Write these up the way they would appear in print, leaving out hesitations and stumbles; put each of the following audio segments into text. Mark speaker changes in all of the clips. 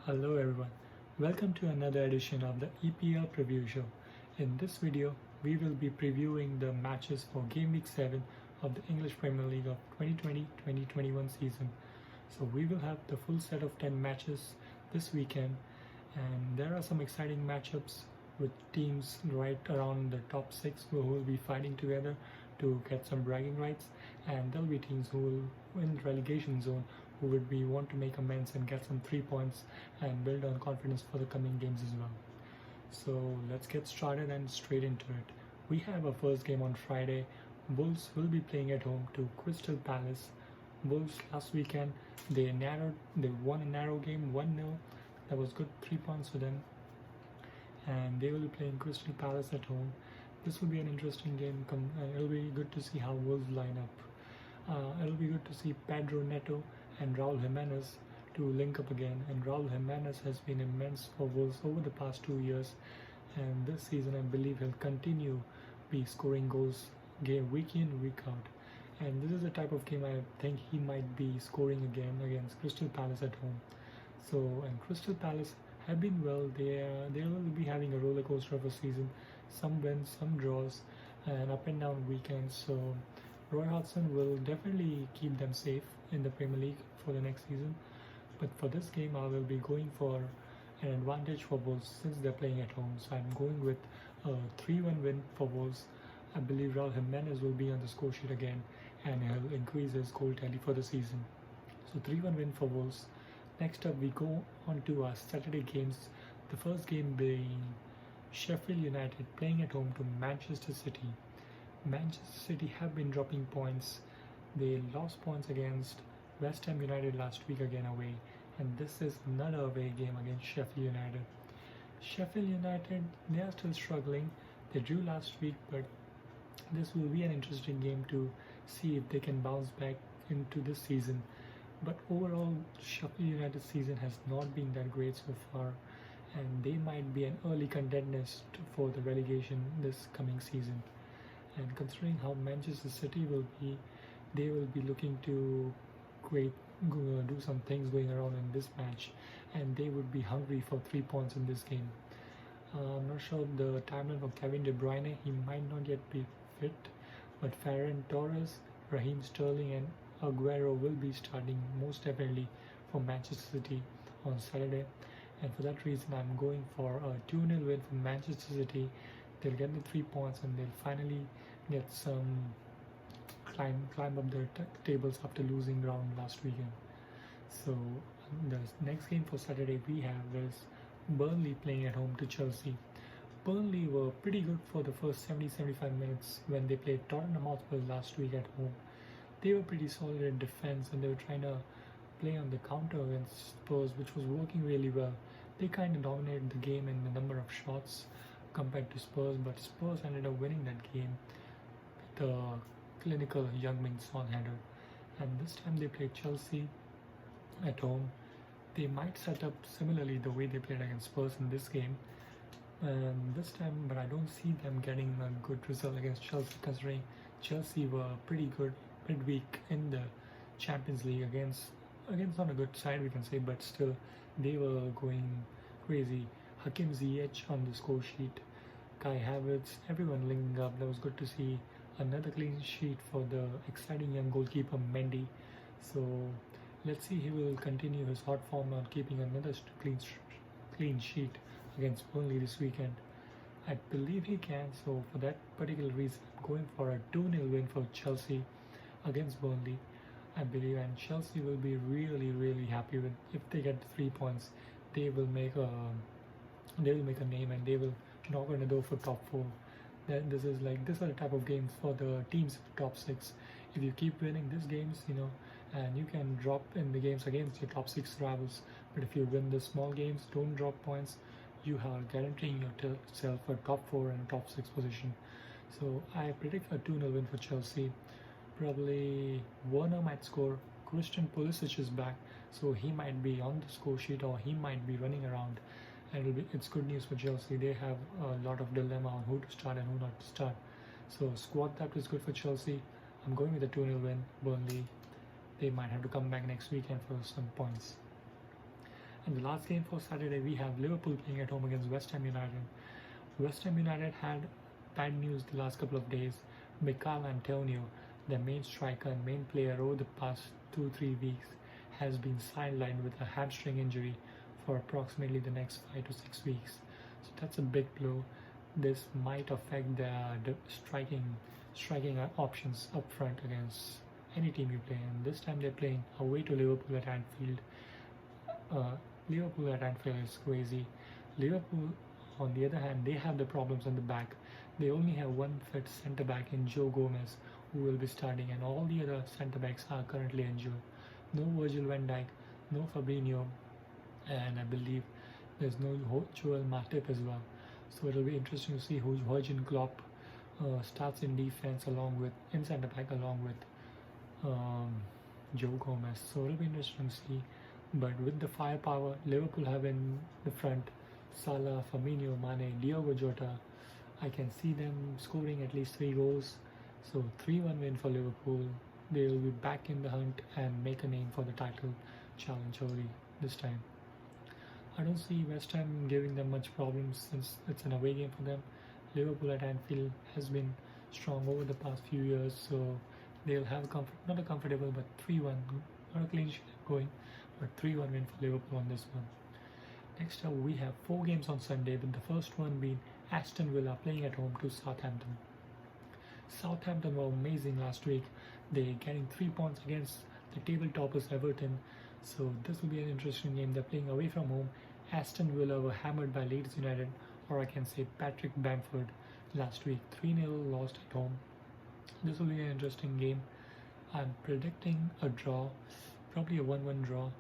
Speaker 1: Hello everyone, welcome to another edition of the EPL preview show. In this video, we will be previewing the matches for Game Week 7 of the English Premier League of 2020-2021 season. So we will have the full set of 10 matches this weekend, and there are some exciting matchups with teams right around the top 6 who will be fighting together to get some bragging rights, and there'll be teams who will in the relegation zone who would be want to make amends and get some 3 points and build on confidence for the coming games as well. So let's get started and straight into it. We have a first game on Friday. Wolves will be playing at home to Crystal Palace. Wolves last weekend they won a narrow game 1-0. That was good, 3 points for them. And they will be playing Crystal Palace at home. This will be an interesting game. It'll be good to see how Wolves line up. It'll be good to see Pedro Neto and Raul Jimenez to link up again, and Raul Jimenez has been immense for Wolves over the past 2 years, and this season I believe he'll continue be scoring goals week in week out, and this is the type of game I think he might be scoring again against Crystal Palace at home. So, and Crystal Palace have been well. They will be having a roller coaster of a season, some wins, some draws, and up and down weekends. So Roy Hodgson will definitely keep them safe in the Premier League for the next season. But for this game, I will be going for an advantage for Wolves since they're playing at home. So I'm going with a 3-1 win for Wolves. I believe Raul Jimenez will be on the score sheet again, and he'll increase his goal tally for the season. So 3-1 win for Wolves. Next up, we go on to our Saturday games. The first game being Sheffield United playing at home to Manchester City. Manchester City have been dropping points. They lost points against West Ham United last week again away, and this is another away game against Sheffield United. Sheffield United, they are still struggling. They drew last week, but this will be an interesting game to see if they can bounce back into this season. But overall, Sheffield United's season has not been that great so far, and they might be an early contenders for the relegation this coming season. And considering how Manchester City they will be looking to do some things going around in this match, and they would be hungry for 3 points in this game. I'm not sure the timeline for Kevin De Bruyne. He might not yet be fit, but Ferran Torres, Raheem Sterling, and Aguero will be starting most definitely for Manchester City on Saturday. And for that reason, I'm going for a 2-0 win for Manchester City. They'll get the 3 points, and they'll finally get some climb up their tables after losing ground last weekend. So the next game for Saturday we have is Burnley playing at home to Chelsea. Burnley were pretty good for the first 70-75 minutes when they played Tottenham Hotspur last week at home. They were pretty solid in defense, and they were trying to play on the counter against Spurs, which was working really well. They kind of dominated the game in the number of shots compared to Spurs, but Spurs ended up winning that game with the clinical Young-Min Son header. And this time they played Chelsea at home. They might set up similarly the way they played against Spurs in this game. This time, but I don't see them getting a good result against Chelsea, considering Chelsea were pretty good midweek in the Champions League against not a good side we can say, but still they were going crazy. Hakim Ziyech on the score sheet, Kai Havertz, everyone linking up. That was good to see. Another clean sheet for the exciting young goalkeeper Mendy. So let's see he will continue his hot form on keeping another clean sheet against Burnley this weekend. I believe he can. So for that particular reason, I'm going for a 2-0 win for Chelsea against Burnley. I believe, and Chelsea will be really happy with if they get 3 points. They will make a name, and they will knock on the door for top 4. Then these are the type of games for the teams in the top 6. If you keep winning these games, and you can drop in the games against your top 6 rivals. But if you win the small games, don't drop points, you are guaranteeing yourself a top 4 and a top 6 position. So I predict a 2-0 win for Chelsea. Probably Werner might score. Christian Pulisic is back, so he might be on the score sheet, or he might be running around. And it's good news for Chelsea. They have a lot of dilemma on who to start and who not to start. So squad depth is good for Chelsea. I'm going with a 2-0 win. Burnley, they might have to come back next weekend for some points. In the last game for Saturday, we have Liverpool playing at home against West Ham United. West Ham United had bad news the last couple of days. Mikel Antonio, their main striker and main player over the past 2-3 weeks, has been sidelined with a hamstring injury for approximately the next 5 to 6 weeks. So that's a big blow. This might affect their striking options up front against any team you play. And this time they're playing away to Liverpool at Anfield. Liverpool at Anfield is crazy. Liverpool, on the other hand, they have the problems on the back. They only have one fit centre back in Joe Gomez, who will be starting, and all the other centre backs are currently injured. No Virgil van Dijk, no Fabinho, and I believe there's no Joel Matip as well. So it'll be interesting to see who Jurgen Klopp starts in defense in centre back along with Joe Gomez. So it'll be interesting to see. But with the firepower Liverpool have in the front, Salah, Firmino, Mane, Diogo Jota, I can see them scoring at least 3 goals. So 3-1 win for Liverpool. They will be back in the hunt and make a name for the title challenge early this time. I don't see West Ham giving them much problems since it's an away game for them. Liverpool at Anfield has been strong over the past few years, so they'll have not a comfortable but 3-1, not a clean sheet going, but 3-1 win for Liverpool on this one. Next up, we have 4 games on Sunday, with the first one being Aston Villa playing at home to Southampton. Southampton were amazing last week. They're getting 3 points against the table toppers Everton, so this will be an interesting game. They're playing away from home. Aston Villa were hammered by Leeds United, or I can say Patrick Bamford, last week. 3-0 lost at home. This will be an interesting game. I'm predicting a draw, probably a 1-1 draw.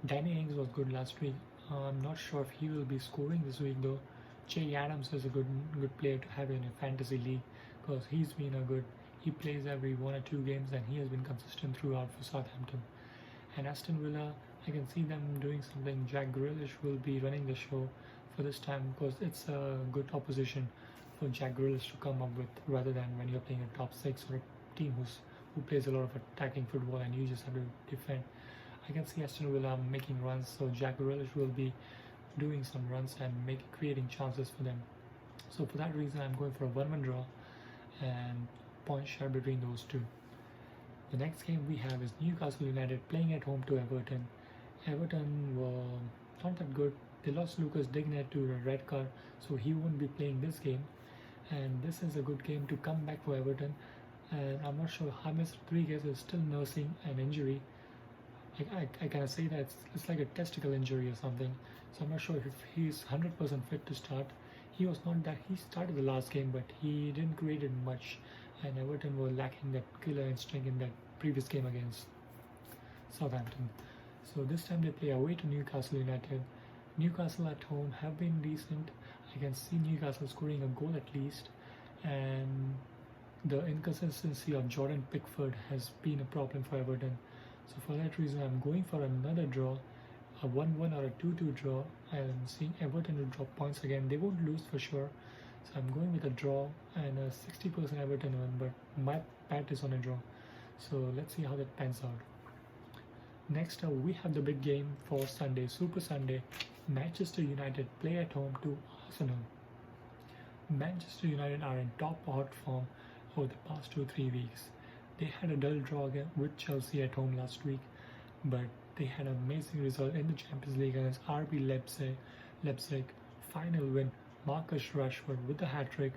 Speaker 1: Danny Ings was good last week. I'm not sure if he will be scoring this week though. Jay Adams is a good player to have in a fantasy league, because he's been he plays every 1 or 2 games and he has been consistent throughout for Southampton. And Aston Villa, I can see them doing something. Jack Grealish will be running the show for this time, because it's a good opposition for Jack Grealish to come up with, rather than when you're playing a top 6 or a team who plays a lot of attacking football and you just have to defend. I can see Aston Villa making runs, so Jack Grealish will be doing some runs and creating chances for them. So for that reason, I'm going for a 1-1 draw and point share between those two. The next game we have is Newcastle United playing at home to Everton. Everton were not that good. They lost Lucas Digne to a red card, so he won't be playing this game. And this is a good game to come back for Everton. And I'm not sure James Rodriguez is still nursing an injury. I kind of say that it's like a testicle injury or something. So I'm not sure if he's 100% fit to start. He started the last game, but he didn't create it much. And Everton were lacking that killer instinct in that previous game against Southampton. So this time they play away to Newcastle United. Newcastle at home have been decent. I can see Newcastle scoring a goal at least. And the inconsistency of Jordan Pickford has been a problem for Everton. So for that reason, I'm going for another draw, a 1-1 or a 2-2 draw. I'm seeing Everton will drop points again. They won't lose for sure. So I'm going with a draw and a 60% Everton win, but my bet is on a draw. So let's see how that pans out. Next up, we have the big game for Sunday, Super Sunday. Manchester United play at home to Arsenal. Manchester United are in top hot form over the past 2-3 weeks. They had a dull draw with Chelsea at home last week, but they had an amazing result in the Champions League against RB Leipzig. Final win, Marcus Rashford with a hat-trick.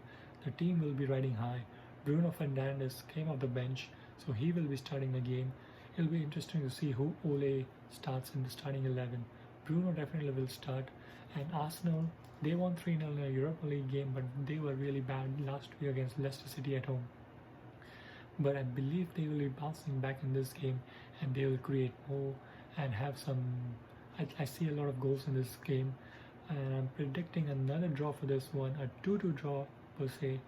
Speaker 1: The team will be riding high. Bruno Fernandes came off the bench, so he will be starting the game. It'll be interesting to see who Ole starts in the starting 11. Bruno definitely will start. And Arsenal, they won 3-0 in a Europa League game, but they were really bad last week against Leicester City at home. But I believe they will be bouncing back in this game, and they will create more and have some. I see a lot of goals in this game, and I'm predicting another draw for this one, a 2-2 draw per se.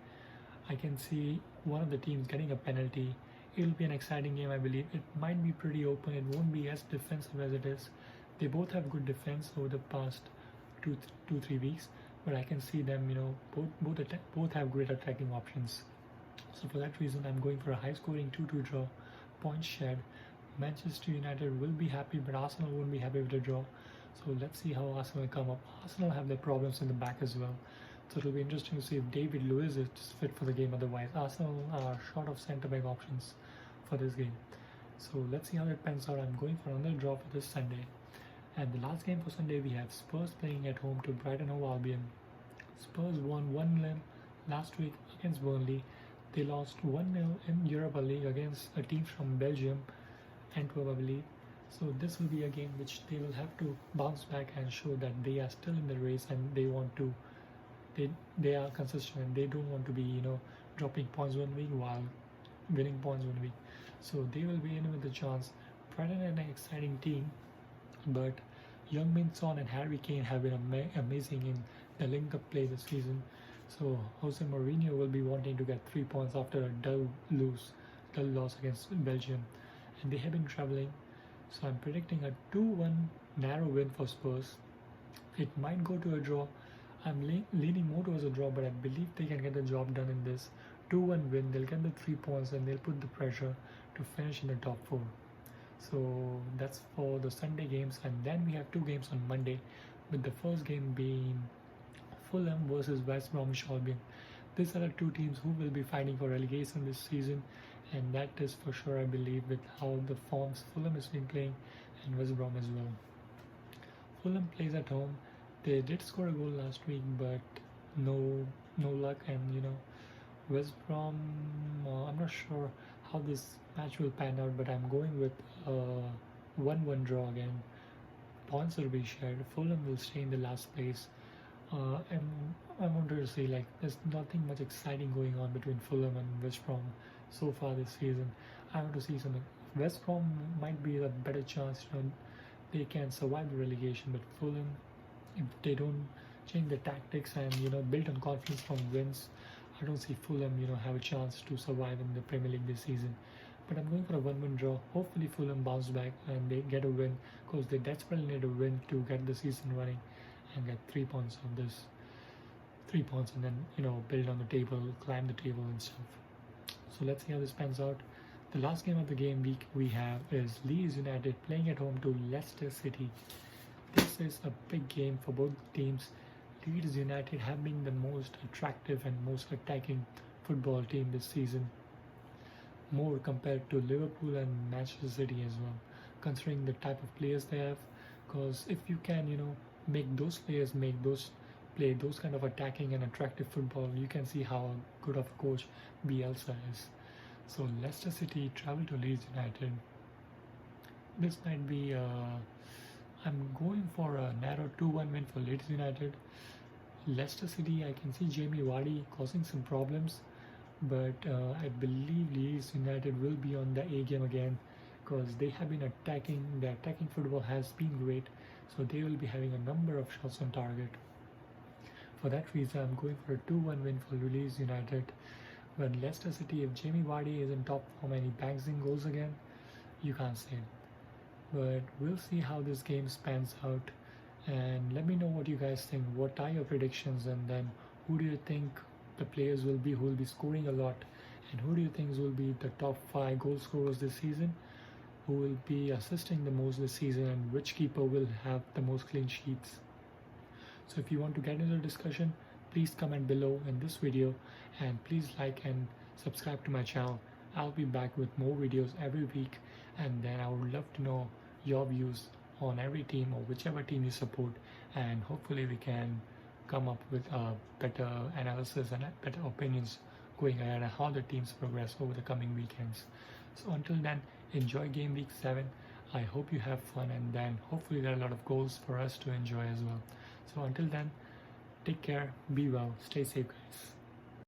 Speaker 1: I can see one of the teams getting a penalty. It'll be an exciting game, I believe. It might be pretty open. It won't be as defensive as it is. They both have good defense over the past 2-3 weeks, but I can see them, both have great attacking options. So for that reason, I'm going for a high-scoring 2-2 draw, points shared. Manchester United will be happy, but Arsenal won't be happy with the draw. So let's see how Arsenal come up. Arsenal have their problems in the back as well. So it'll be interesting to see if David Luiz is fit for the game. Otherwise, Arsenal are short of centre-back options for this game. So let's see how it pans out. I'm going for another draw for this Sunday. And the last game for Sunday, we have Spurs playing at home to Brighton & Hove Albion. Spurs won 1-0 last week against Burnley. They lost 1-0 in Europa League against a team from Belgium, Antwerp, I believe. So this will be a game which they will have to bounce back and show that they are still in the race and they want to. They are consistent and they don't want to be dropping points one week while winning points one week. So they will be in with the chance. Brighton are an exciting team, but Young-min Son and Harry Kane have been amazing in the link-up play this season. So Jose Mourinho will be wanting to get 3 points after a dull loss against Belgium, and they have been travelling. So I'm predicting a 2-1 narrow win for Spurs. It might go to a draw. I'm leaning more towards a draw, but I believe they can get the job done in this 2-1 win. They'll get the 3 points and they'll put the pressure to finish in the top 4. So that's for the Sunday games, and then we have 2 games on Monday, with the first game being Fulham versus West Bromwich Albion. These are the 2 teams who will be fighting for relegation this season, and that is for sure, I believe, with how the forms Fulham has been playing and West Brom as well. Fulham plays at home. They did score a goal last week, but no luck, and West Brom, I'm not sure how this match will pan out, but I'm going with a 1-1 draw again. Points will be shared. Fulham will stay in the last place. And I wanted to say, there's nothing much exciting going on between Fulham and West Brom so far this season. I want to see something. West Brom might be a better chance, they can survive the relegation, but Fulham, if they don't change their tactics and build on confidence from wins, I don't see Fulham have a chance to survive in the Premier League this season. But I'm going for a 1-1 draw. Hopefully Fulham bounce back and they get a win, because they desperately need a win to get the season running and get 3 points of this 3 points, and then build on the table, climb the table and stuff. So let's see how this pans out. The last game of the game week we have is Leeds United playing at home to Leicester City. This is a big game for both teams. Leeds United have been the most attractive and most attacking football team this season, more compared to Liverpool and Manchester City as well, considering the type of players they have. Because if you can make those players play those kind of attacking and attractive football, you can see how good of a coach Bielsa is. So Leicester City travel to Leeds United. This might be I'm going for a narrow 2-1 win for Leeds United. Leicester City, I can see Jamie Vardy causing some problems, but I believe Leeds United will be on the A game again, because they have been attacking. Their attacking football has been great, so they will be having a number of shots on target. For that reason, I'm going for a 2-1 win for Leeds United. But Leicester City, if Jamie Vardy is in top form and he bangs in goals again, you can't say. But we'll see how this game spans out, and let me know what you guys think. What are your predictions, and then who do you think the players will be who will be scoring a lot, and who do you think will be the top 5 goal scorers this season, who will be assisting the most this season, and which keeper will have the most clean sheets. So if you want to get into the discussion, please comment below in this video, and please like and subscribe to my channel. I'll be back with more videos every week, and then I would love to know your views on every team or whichever team you support, and hopefully we can come up with a better analysis and better opinions going ahead and how the teams progress over the coming weekends. So until then, enjoy game week 7. I hope you have fun, and then hopefully there are a lot of goals for us to enjoy as well. So until then, take care, be well, stay safe guys.